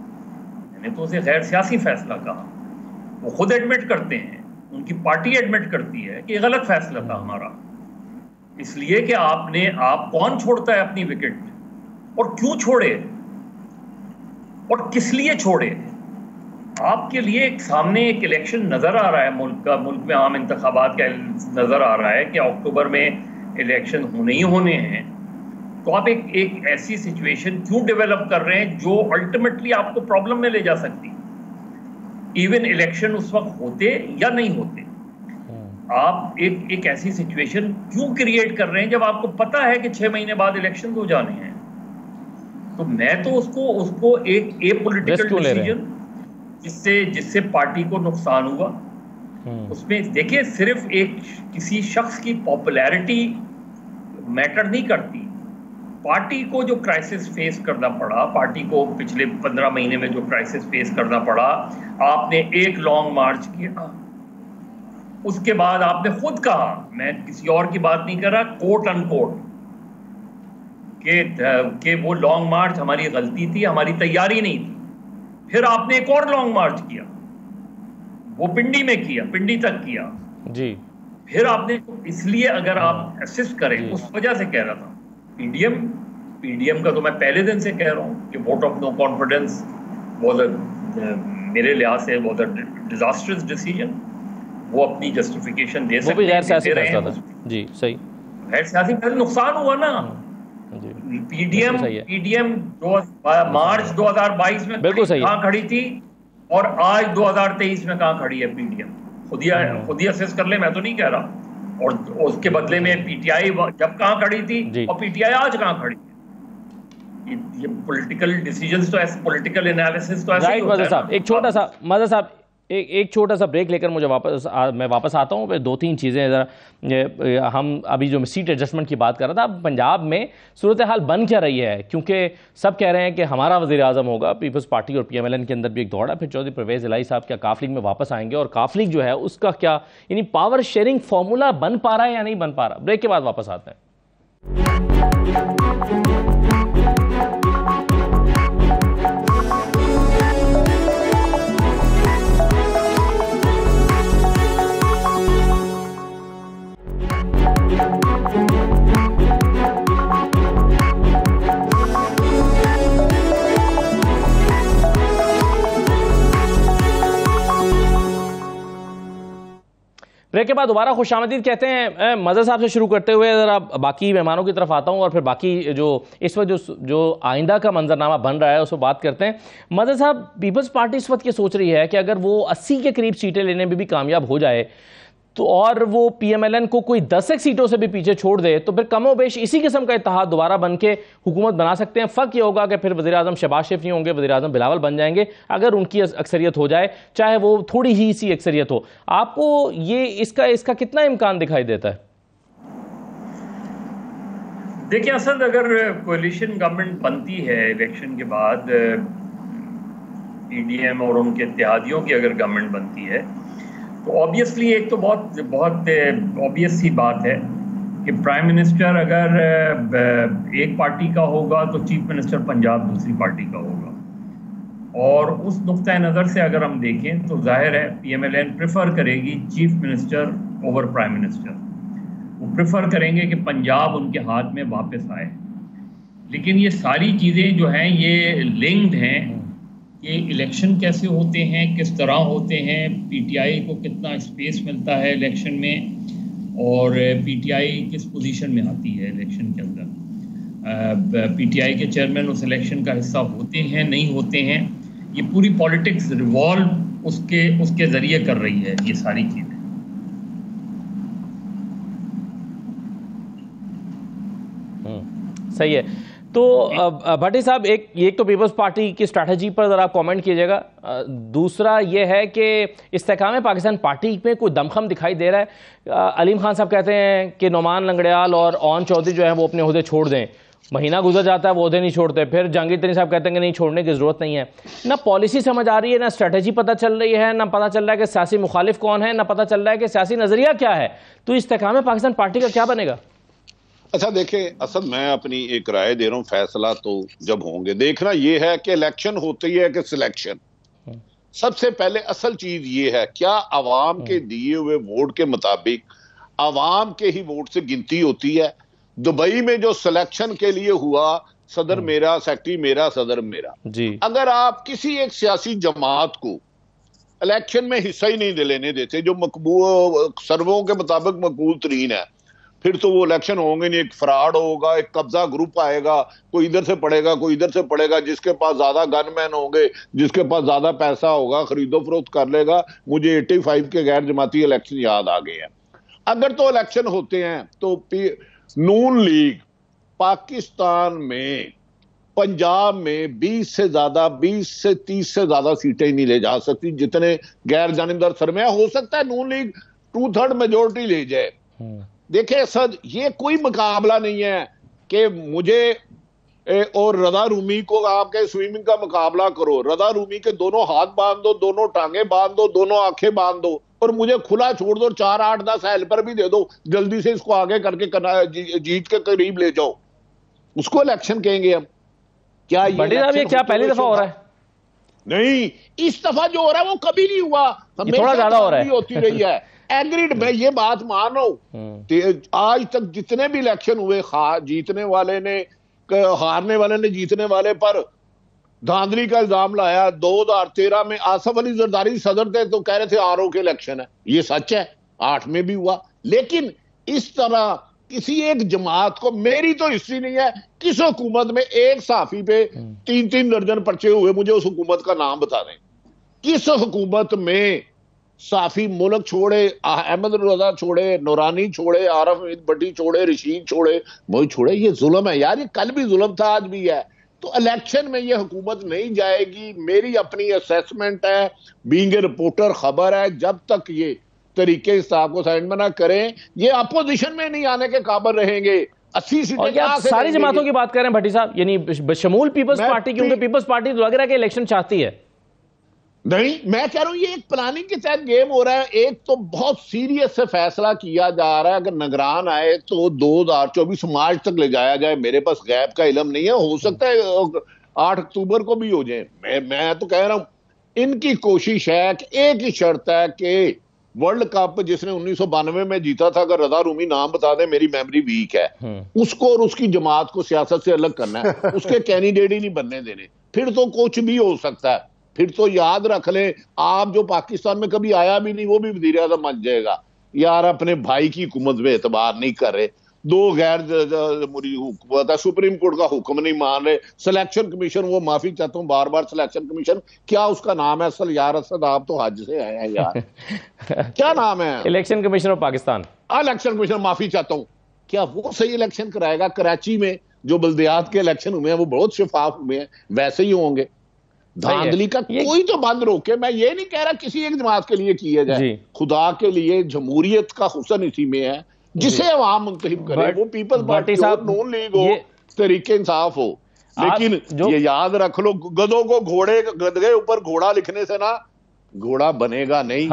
मैंने तो उसे गैर सियासी फैसला कहा। वो खुद एडमिट करते हैं, उनकी पार्टी एडमिट करती है कि गलत फैसला था हमारा, इसलिए कि आप कौन छोड़ता है अपनी विकेट और क्यों छोड़े और किस लिए छोड़े। आपके लिए सामने एक इलेक्शन नजर आ रहा है, मुल्क में आम इंतखाबात का नजर आ रहा है कि अक्टूबर में इलेक्शन होने ही होने हैं। तो आप एक ऐसी सिचुएशन क्यों डेवलप कर रहे हैं जो अल्टीमेटली आपको प्रॉब्लम में ले जा सकती, इवन इलेक्शन उस वक्त होते या नहीं होते। आप एक ऐसी सिचुएशन क्यों क्रिएट कर रहे हैं जब आपको पता है कि 6 महीने बाद इलेक्शन हो जाने हैं। तो मैं तो उसको एक एपॉलिटिकल डिसीजन जिससे पार्टी को नुकसान हुआ, उसमें देखिए सिर्फ किसी शख्स की पॉपुलैरिटी मैटर नहीं करती। पार्टी को जो क्राइसिस फेस करना पड़ा, पार्टी को पिछले 15 महीने में जो क्राइसिस फेस करना पड़ा, आपने एक लॉन्ग मार्च किया, उसके बाद आपने खुद कहा, मैं किसी और की बात नहीं कर रहा, कोट अनकोट, कि वो लॉन्ग मार्च हमारी गलती थी, हमारी तैयारी नहीं थी। फिर आपने एक और लॉन्ग मार्च किया, वो पिंडी में किया, पिंडी तक किया जी। फिर आपने, इसलिए अगर आप असिस्ट करें, उस वजह से कह रहा था पीडीएम का तो मैं पहले दिन से कह रहा हूँ कि वोट ऑफ नो कॉन्फिडेंस मेरे लिहाज से बहुत डिजास्टर्स डिसीजन। वो अपनी जस्टिफिकेशन दे सकते हैं, गैर सियासी फैसला था जी, सही, गैर सियासी फैसला, नुकसान हुआ ना। पीडीएम मार्च 2022 में कहाँ खड़ी थी और आज 2023 में कहाँ खड़ी है पीडीएम, खुद ही असेस कर ले, मैं तो नहीं कह रहा। और उसके बदले में पीटीआई जब कहाँ खड़ी थी और पीटीआई आज कहाँ खड़ी है। ये पॉलिटिकल डिसीजंस तो ऐसे, पॉलिटिकल एनालिसिस तो ऐसे ही होता है। साहब, एक छोटा सा मज़हर साहब, एक छोटा सा ब्रेक लेकर मैं वापस आता हूँ। 2-3 चीज़ें ज़रा, हम अभी जो सीट एडजस्टमेंट की बात कर रहा था, पंजाब में सूरत हाल बन क्या रही है, क्योंकि सब कह रहे हैं कि हमारा वज़ीर आज़म होगा, पीपल्स पार्टी और PMLN के अंदर भी एक दौड़ है, फिर चौधरी परवेज़ इलाही साहब क्या काफ लीग में वापस आएंगे, और काफ लीग जो है उसका क्या, यानी पावर शेयरिंग फार्मूला बन पा रहा है या नहीं बन पा रहा। ब्रेक के बाद वापस आते हैं। ब्रेक के बाद दोबारा खुशामदीद कहते हैं। मज़हर साहब से शुरू करते हुए ज़रा बाकी मेहमानों की तरफ आता हूँ और फिर बाकी जो इस वक्त जो आइंदा का मंजरनामा बन रहा है उस पर बात करते हैं। मज़हर साहब, पीपल्स पार्टी इस वक्त ये सोच रही है कि अगर वो 80 के करीब सीटें लेने में भी कामयाब हो जाए तो और वो PMLN को कोई 10 सीटों से भी पीछे छोड़ दे तो फिर कमोबेश इसी किस्म का इत्तेहाद दोबारा बन के हुकूमत बना सकते हैं। फ़र्क ये होगा कि फिर वज़ीर आज़म शहबाज शरीफ नहीं होंगे, वज़ीर आज़म बिलावल बन जाएंगे अगर उनकी अक्सरियत हो जाए, चाहे वो थोड़ी ही सी अक्सरियत हो। आपको ये इसका कितना इम्कान दिखाई देता है? देखिए असद, अगर कोalition गवर्नमेंट बनती है इलेक्शन के बाद, PDM और उनके इत्तेहादियों की अगर गवर्नमेंट बनती है तो ऑब्वियसली एक तो बहुत बहुत ऑब्वियस सी बात है कि प्राइम मिनिस्टर अगर एक पार्टी का होगा तो चीफ मिनिस्टर पंजाब दूसरी पार्टी का होगा। और उस नुक्ता नज़र से अगर हम देखें तो जाहिर है PMLN प्रेफर करेगी chief minister over prime minister. वो प्रेफर करेंगे कि पंजाब उनके हाथ में वापस आए। लेकिन ये सारी चीज़ें जो हैं ये लिंक्ड हैं कि इलेक्शन कैसे होते हैं, किस तरह होते हैं, PTI को कितना स्पेस मिलता है इलेक्शन में और PTI किस पोजीशन में आती है इलेक्शन के अंदर, PTI के चेयरमैन उस इलेक्शन का हिस्सा होते हैं नहीं होते हैं। ये पूरी पॉलिटिक्स रिवॉल्व उसके ज़रिए कर रही है ये सारी चीज़ें। सही है। तो भट्टी साहब, एक तो पीपल्स पार्टी की स्ट्रैटेजी पर ज़रा कमेंट कीजिएगा। दूसरा ये है कि इस्तेहकाम पाकिस्तान पार्टी में कोई दमखम दिखाई दे रहा है। अलीम खान साहब कहते हैं कि नोमान लंगड़ियाल और ओन चौधरी जो है वो अपने ओहदे छोड़ दें। महीना गुजर जाता है वो ओहदे नहीं छोड़ते। फिर जहांगीर तरीन साहब कहते हैं कि नहीं, छोड़ने की ज़रूरत नहीं है। ना पॉलिसी समझ आ रही है, ना स्ट्रैटेजी पता चल रही है, ना पता चल रहा है कि सियासी मुखालिफ कौन है, ना पता चल रहा है कि सियासी नज़रिया क्या है। तो इस्तेहकाम पाकिस्तान पार्टी का क्या बनेगा? अच्छा देखें असद, मैं अपनी एक राय दे रहा हूं, फैसला तो जब होंगे। देखना यह है कि इलेक्शन होती है कि सिलेक्शन। सबसे पहले असल चीज ये है, क्या आवाम के दिए हुए वोट के मुताबिक आवाम के ही वोट से गिनती होती है? दुबई में जो सिलेक्शन के लिए हुआ, सदर मेरा, सेक्रेटरी मेरा, सदर मेरा जी। अगर आप किसी एक सियासी जमात को इलेक्शन में हिस्सा ही नहीं लेने देते जो मकबूल सर्वों के मुताबिक मकबूल तरीन है, फिर तो वो इलेक्शन होंगे नहीं। एक फ्रॉड होगा, एक कब्जा ग्रुप आएगा, कोई इधर से पड़ेगा, कोई इधर से पड़ेगा, जिसके पास ज्यादा गनमैन होंगे, जिसके पास ज्यादा पैसा होगा, खरीदो फरोख्त कर लेगा। मुझे 85 के गैर जमाती इलेक्शन याद आ गए हैं। अगर तो इलेक्शन होते हैं तो नून लीग पाकिस्तान में पंजाब में 20 से 30 से ज्यादा सीटें नहीं ले जा सकती जितने गैर जानिबदार सरमाया। हो सकता है नून लीग 2/3 मेजोरिटी ले जाए। देखिए सर, ये कोई मुकाबला नहीं है कि मुझे और रजा रूमी को आपके स्विमिंग का मुकाबला करो। रजा रूमी के दोनों हाथ बांध दो, दोनों टांगे बांध दो, दोनों आंखें बांध दो और मुझे खुला छोड़ दो। 4, 8, 10 हेल्पर भी दे दो, जल्दी से इसको आगे करके जीत के करीब ले जाओ। उसको इलेक्शन कहेंगे हम? क्या ये क्या पहली दफा हो रहा है? नहीं, इस दफा जो हो रहा है वो कभी नहीं हुआ, थोड़ा ज्यादा हो रहा है, होती रही है। एग्रीड, मैं ये बात मान रहा हूं। आज तक जितने भी इलेक्शन हुए, जीतने वाले ने, हारने वाले ने जीतने वाले पर धांधली का इल्जाम लाया। 2013 में आसफ अली जरदारी सदर थे तो कह रहे थे RO के इलेक्शन है। ये सच है, 8 में भी हुआ। लेकिन इस तरह किसी एक जमात को, मेरी तो हिस्ट्री नहीं है किस हुकूमत में एक साफी पे 3-3 दर्जन पर्चे हुए, मुझे उस हुकूमत का नाम बता दें। किस हुकूमत में साफी मुल्क छोड़े, अहमद रजा छोड़े, नूरानी छोड़े, आरफ भट्टी छोड़े, रशीद छोड़े, मोई छोड़े? ये जुल्म है यार, ये कल भी जुल्म था, आज भी है। तो इलेक्शन में ये हुकूमत नहीं जाएगी, मेरी अपनी असेसमेंट है, बीइंग ए रिपोर्टर खबर है। जब तक ये तरीके इस को साइड में ना करें, ये अपोजिशन में नहीं आने के काबिल रहेंगे। 80 सीटें सारी जमातों की बात करें भट्टी साहब, यानी शमूल पीपल्स पार्टी, क्योंकि पीपल्स पार्टी लग रहा है कि इलेक्शन चाहती है। नहीं, मैं कह रहा हूं ये एक प्लानिंग के तहत गेम हो रहा है। एक तो बहुत सीरियस से फैसला किया जा रहा है, अगर निगरान आए तो 2024 मार्च तक ले जाया जाए। मेरे पास गैप का इल्म नहीं है, हो सकता है 8 अक्टूबर को भी हो जाए। मैं तो कह रहा हूं इनकी कोशिश है कि एक ही शर्त है कि वर्ल्ड कप जिसने 1992 में जीता था, अगर रजा रूमी नाम बता दे, मेरी मेमोरी वीक है, उसको और उसकी जमात को सियासत से अलग करना है। उसके कैंडिडेट ही नहीं बनने देने, फिर तो कुछ भी हो सकता है। फिर तो याद रख ले, आप जो पाकिस्तान में कभी आया भी नहीं वो भी वजीर आज़म बन जाएगा। यार अपने भाई की हुकूमत पे एतबार नहीं कर रहे, 2 गैर जमहूरी हुकूमत है, सुप्रीम कोर्ट का हुक्म नहीं मान रहे, सिलेक्शन कमीशन, वो माफी चाहता हूँ बार बार, सिलेक्शन कमीशन क्या उसका नाम है असल? यार असद आप तो हज से आए हैं यार, क्या नाम है? Election commission of Pakistan. Election commission, माफी चाहता हूँ, क्या वो सही इलेक्शन कराएगा? कराची में जो बल्दियात के इलेक्शन हुए हैं वो बहुत शफाफ हुए हैं, वैसे ही होंगे। धांधली का कोई तो बंद रोके। मैं ये नहीं कह रहा किसी एक जमात के लिए किया जाए, खुदा के लिए जमहूरियत का हुस्न इसी में है, जिसे अवाम मुंतखब करे, वो पीपल्स पार्टी हो, नून लीग हो, तहरीक इंसाफ हो। लेकिन ये याद रख लो, गधों को गधे ऊपर घोड़ा लिखने से ना घोड़ा बनेगा नहीं।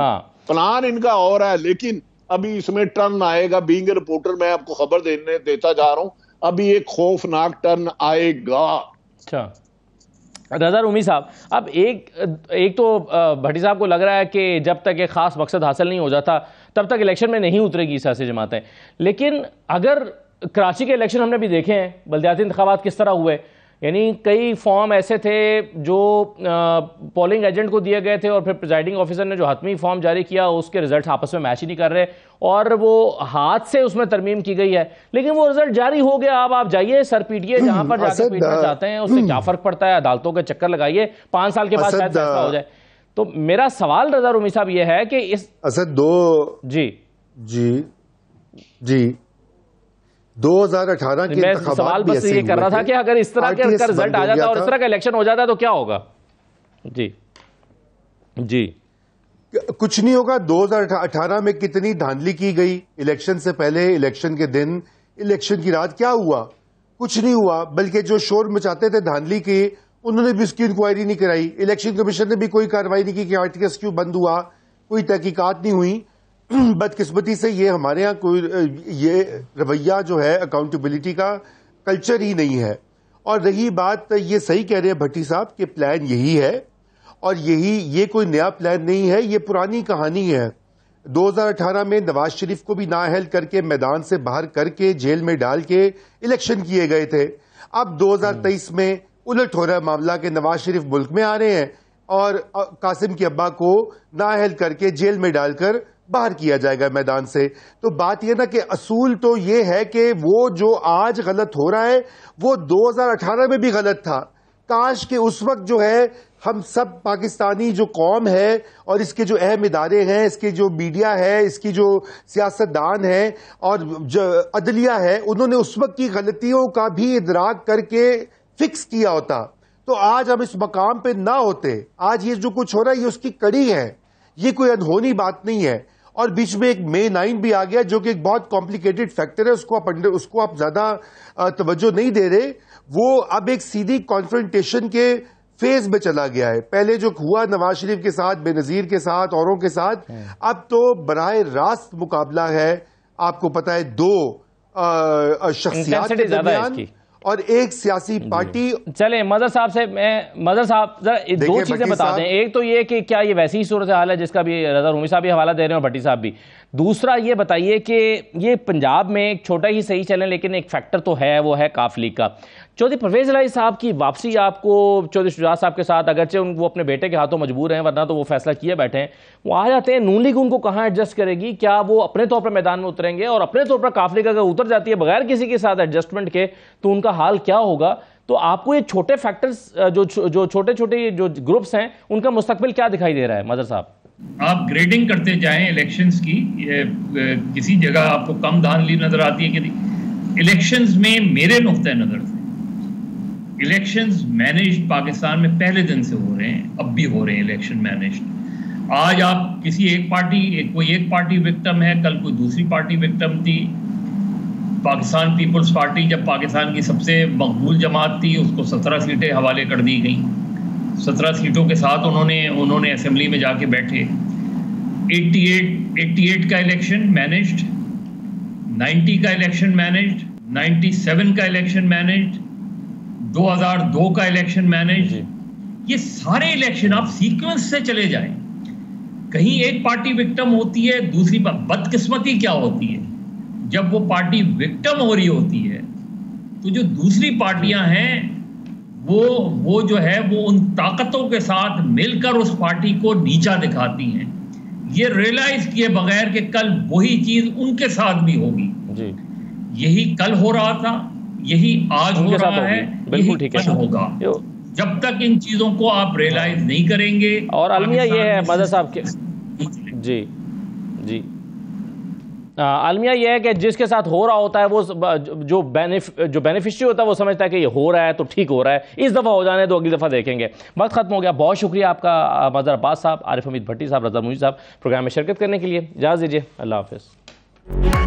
प्लान इनका और है, लेकिन अभी इसमें टर्न आएगा। बीइंग ए रिपोर्टर मैं आपको खबर देता जा रहा हूं, अभी एक खौफनाक टर्न आएगा। अच्छा रज़ा रूमी साहब, अब एक तो भट्टी साहब को लग रहा है कि जब तक एक खास मकसद हासिल नहीं हो जाता तब तक इलेक्शन में नहीं उतरेगी सियासी जमातें। लेकिन अगर कराची के इलेक्शन हमने भी देखे हैं, बल्दियाती इंतखाबात किस तरह हुए, यानी कई फॉर्म ऐसे थे जो पोलिंग एजेंट को दिए गए थे और फिर प्रिजाइडिंग ऑफिसर ने जो हतमी फॉर्म जारी किया उसके रिजल्ट आपस में मैच ही नहीं कर रहे और वो हाथ से उसमें तरमीम की गई है, लेकिन वो रिजल्ट जारी हो गया। अब आप जाइए सर पीटिए जहां पर जाकर पीटना चाहते हैं, उससे क्या फर्क पड़ता है? अदालतों के चक्कर लगाइए, 5 साल के बाद शायद फैसला हो जाए। तो मेरा सवाल रज़ा रूमी साहब ये है कि इस असद 2018 के इंतखाबात सवाल बस ये कर रहा था कि अगर इस तरह का रिजल्ट आ जाता और इस तरह का इलेक्शन हो जाता तो क्या होगा? जी कुछ नहीं होगा। 2018 में कितनी धांधली की गई, इलेक्शन से पहले, इलेक्शन के दिन, इलेक्शन की रात, क्या हुआ? कुछ नहीं हुआ, बल्कि जो शोर मचाते थे धांधली की, उन्होंने भी उसकी इंक्वायरी नहीं कराई। इलेक्शन कमीशन ने भी कोई कार्रवाई नहीं की कि आरटीएस क्यों बंद हुआ, कोई तहकीकात नहीं हुई। बदकिस्मती से ये हमारे यहाँ कोई ये रवैया जो है अकाउंटेबिलिटी का कल्चर ही नहीं है। और रही बात, ये सही कह रहे हैं भट्टी साहब कि प्लान यही है और ये कोई नया प्लान नहीं है, ये पुरानी कहानी है। 2018 में नवाज शरीफ को भी नाअहल करके मैदान से बाहर करके जेल में डाल के इलेक्शन किए गए थे। अब 2023 में उलट हो रहा है मामला कि नवाज शरीफ मुल्क में आ रहे हैं और कासिम के अब्बा को नाअहल करके जेल में डालकर बाहर किया जाएगा मैदान से। तो बात यह ना कि असूल तो ये है कि वो जो आज गलत हो रहा है वो 2018 में भी गलत था। काश के उस वक्त जो है हम सब पाकिस्तानी जो कौम है और इसके जो अहम इदारे हैं, इसके जो मीडिया है, इसकी जो सियासतदान है और जो अदलिया है, उन्होंने उस वक्त की गलतियों का भी इदराक करके फिक्स किया होता तो आज हम इस मकाम पे ना होते। आज ये जो कुछ हो रहा है ये उसकी कड़ी है, ये कोई अनहोनी बात नहीं है। और बीच में एक May 9 भी आ गया जो कि एक बहुत कॉम्प्लिकेटेड फैक्टर है, उसको आप ज्यादा तवज्जो नहीं दे रहे। वो अब एक सीधी कॉन्फ्रंटेशन के फेज में चला गया है। पहले जो हुआ नवाज शरीफ के साथ, बेनजीर के साथ, औरों के साथ, अब तो बराह रास्त मुकाबला है। आपको पता है 2 शख्सियात के दरमियान और एक सियासी पार्टी। चले मदर साहब जरा 2 चीजें बता दें। एक तो ये कि क्या ये वैसी ही सूरत हाल है जिसका भी रज़ा रूमी साहब भी हवाला दे रहे हैं और भट्टी साहब भी। दूसरा ये बताइए कि ये पंजाब में एक छोटा ही सही चले लेकिन एक फैक्टर तो है, वो है काफ लीग का। चौधरी परवेज इलाही साहब की वापसी आपको चौधरी शुजात साहब के साथ, अगरचे वो अपने बेटे के हाथों मजबूर हैं वरना तो वो फैसला किए बैठे हैं, वो आ जाते हैं, नून लीग उनको कहाँ एडजस्ट करेगी? क्या वो अपने तौर पर मैदान में उतरेंगे? और अपने तौर पर काफ लीग अगर उतर जाती है बगैर किसी के साथ एडजस्टमेंट के तो उनका हाल क्या होगा? तो आपको ये छोटे फैक्टर्स जो छोटे छोटे जो ग्रुप्स हैं उनका मुस्तकबिल क्या दिखाई दे रहा है? मदर साहब, आप ग्रेडिंग करते जाएं इलेक्शंस की, किसी जगह आपको कम धांधली नजर आती है कि इलेक्शंस में मेरे नुक्ते नजर से इलेक्शंस मैनेज्ड पाकिस्तान में पहले दिन से हो रहे हैं, अब भी हो रहे हैं इलेक्शन मैनेज्ड। आज आप किसी कोई एक पार्टी विक्टिम है, कल कोई दूसरी पार्टी विक्टिम थी। पाकिस्तान पीपल्स पार्टी जब पाकिस्तान की सबसे मकबूल जमात थी उसको 17 सीटें हवाले कर दी गई। 17 सीटों के साथ उन्होंने असेंबली में जाके बैठे। 88 का इलेक्शन मैनेज्ड, 90 का इलेक्शन मैनेज्ड, 97 का इलेक्शन मैनेज्ड, 2002 का इलेक्शन मैनेज्ड। ये सारे इलेक्शन आप सीक्वेंस से चले जाएं, कहीं एक पार्टी विक्टिम होती है, दूसरी बदकिस्मती क्या होती है, जब वो पार्टी विक्टिम हो रही होती है तो जो दूसरी पार्टियां हैं वो जो है वो उन ताकतों के साथ मिलकर उस पार्टी को नीचा दिखाती हैं। ये रियलाइज किए बगैर कि कल वही चीज उनके साथ भी होगी जी। यही कल हो रहा था, यही आज हो रहा है, बिल्कुल ठीक है, कल होगा। जब तक इन चीजों को आप रियलाइज नहीं करेंगे। और अलमिया ये है मदर साहब के जी जी अलमिया ये है कि जिसके साथ हो रहा होता है वो जो बेनिफिशियरी होता है वो समझता है कि ये हो रहा है तो ठीक हो रहा है, इस दफ़ा हो जाने तो अगली दफ़ा देखेंगे। वक्त खत्म हो गया। बहुत शुक्रिया आपका मदर अब्बास साहब, आरिफ हमीद भट्टी साहब, रज़ा मुनीर साहब प्रोग्राम में शिरकत करने के लिए। इजाज़त दीजिए, अल्लाह हाफ़िज़।